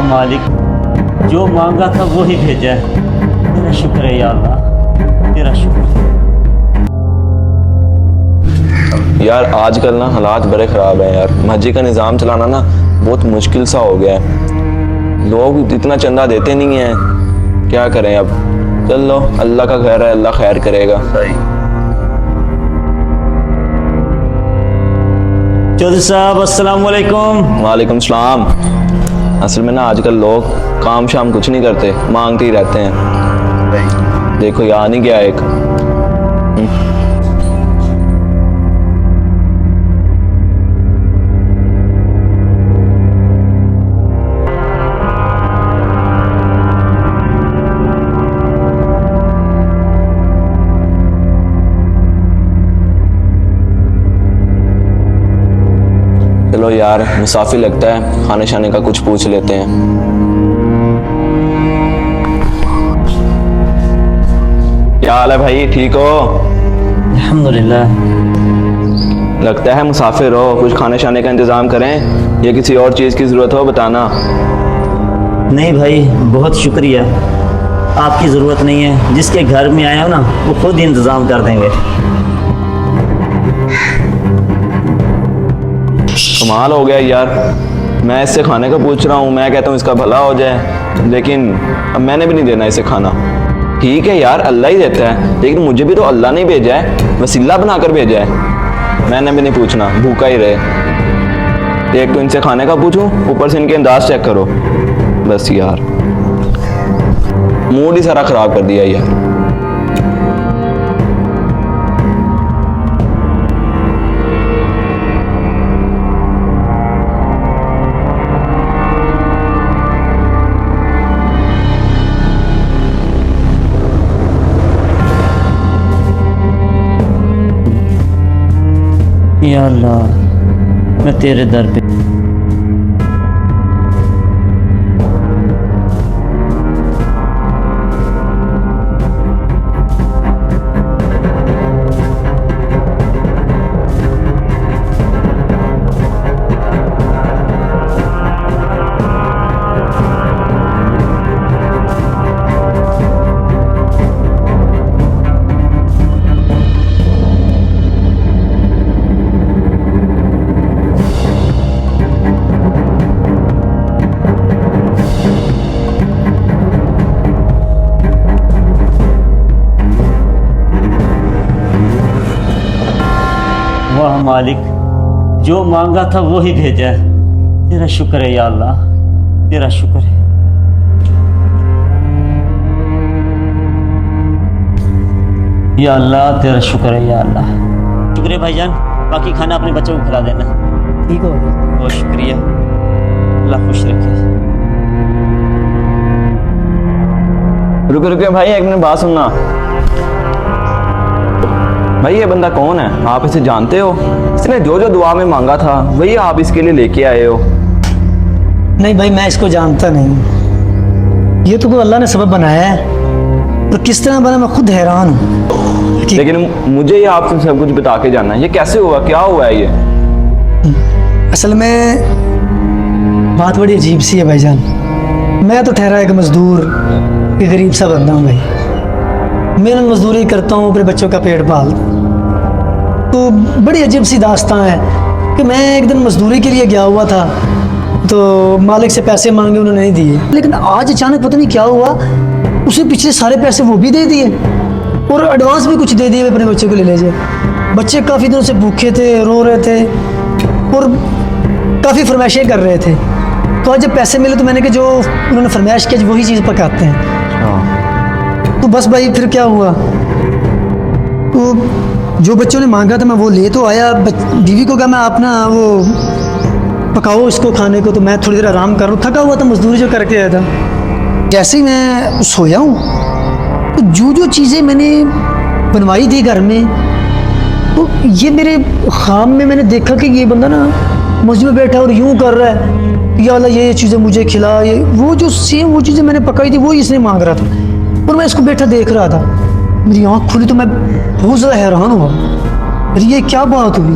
मालिक, जो मांगा था वो ही भेजा है। तेरा शुक्र है या अल्लाह, तेरा शुक्र है। यार आजकल ना हालात बड़े ख़राब हैं यार। मस्जिद का निज़ाम चलाना ना बहुत मुश्किल सा हो गया है। लोग इतना चंदा देते नहीं हैं, क्या करें अब। चलो अल्लाह का खैर है, अल्लाह खैर करेगा। चौधरी साहब अस्सलाम वालेकुम। वालेकुम सलाम। असल में ना आजकल लोग काम शाम कुछ नहीं करते, मांगते ही रहते हैं। देखो यहाँ नहीं गया एक। चलो यार मुसाफिर लगता है, खाने शाने का कुछ पूछ लेते हैं। क्या हाल है भाई, ठीक हो? अल्हम्दुलिल्लाह। लगता है मुसाफिर हो, कुछ खाने शाने का इंतजाम करें या किसी और चीज़ की ज़रूरत हो बताना। नहीं भाई, बहुत शुक्रिया, आपकी ज़रूरत नहीं है। जिसके घर में आया हो ना वो खुद ही इंतज़ाम कर देंगे। कमाल हो गया यार, मैं इससे खाने का पूछ रहा हूँ, मैं कहता हूँ इसका भला हो जाए, लेकिन अब मैंने भी नहीं देना इसे खाना। ठीक है यार, अल्लाह ही देता है, लेकिन मुझे भी तो अल्लाह ने भेजा है, वसीला बनाकर भेजा है। मैंने भी नहीं पूछना, भूखा ही रहे। एक तो इनसे खाने का पूछूं, ऊपर से इनके अंदाज चेक करो। बस यार मूड ही सारा खराब कर दिया यार। या अल्लाह, मैं तेरे दर पे। वाह मालिक, जो मांगा था वो ही भेजा है। तेरा शुक्र है या अल्लाह, तेरा शुक्र है। या अल्लाह, तेरा शुक्र है या अल्लाह। शुक्रिया भाईजान, बाकी खाना अपने बच्चों को खिला देना। ठीक हो, बहुत शुक्रिया, अल्लाह खुश रखे। रुके रुके भाई, एक मिनट बात सुनना। भाई ये बंदा कौन है, आप इसे जानते हो? इसने जो जो दुआ में मांगा था वही आप इसके लिए लेके आए हो। नहीं भाई, मैं इसको जानता नहीं। ये तो कोई अल्लाह ने सबब बनाया है, और किस तरह बना मैं खुद हैरान हूँ। लेकिन मुझे ये आपसे सब कुछ बता के जानना है, ये कैसे हुआ, क्या हुआ है ये? असल में बात बड़ी अजीब सी है भाईजान। मैं तो ठहरा एक मजदूर, एक गरीब सा बंदा हूँ भाई। मैं मजदूरी करता हूँ, अपने बच्चों का पेट पाल। तो बड़ी अजीब सी दास्तां है कि मैं एक दिन मजदूरी के लिए गया हुआ था, तो मालिक से पैसे मांगे, उन्होंने नहीं दिए। लेकिन आज अचानक पता नहीं क्या हुआ, उसे पिछले सारे पैसे वो भी दे दिए और एडवांस भी कुछ दे दिए अपने बच्चे को ले लीजिए। बच्चे काफ़ी दिनों से भूखे थे, रो रहे थे और काफ़ी फरमाइशें कर रहे थे। तो आज जब पैसे मिले तो मैंने कहा जो उन्होंने फरमाइश किया वही चीज़ पकाते हैं। तो बस भाई फिर क्या हुआ, तो जो बच्चों ने मांगा था मैं वो ले तो आया। बीवी को कहा मैं आप ना वो पकाओ इसको खाने को, तो मैं थोड़ी देर आराम कर रहा हूँ, थका हुआ था, मजदूरी जो करके आया था। जैसे ही मैं सोया हूँ तो जो जो चीज़ें मैंने बनवाई थी घर में, तो ये मेरे ख्वाब में मैंने देखा कि ये बंदा ना मस्जिद में बैठा और यूँ कर रहा है, या अल्लाह ये चीज़ें मुझे खिला, ये वो जो सेम वो चीज़ें मैंने पकाई थी वो इसने मांग रहा था, और मैं इसको बैठा देख रहा था। मेरी आँख खुली तो मैं बहुत ज़्यादा हैरान हुआ, अरे ये क्या बात हुई।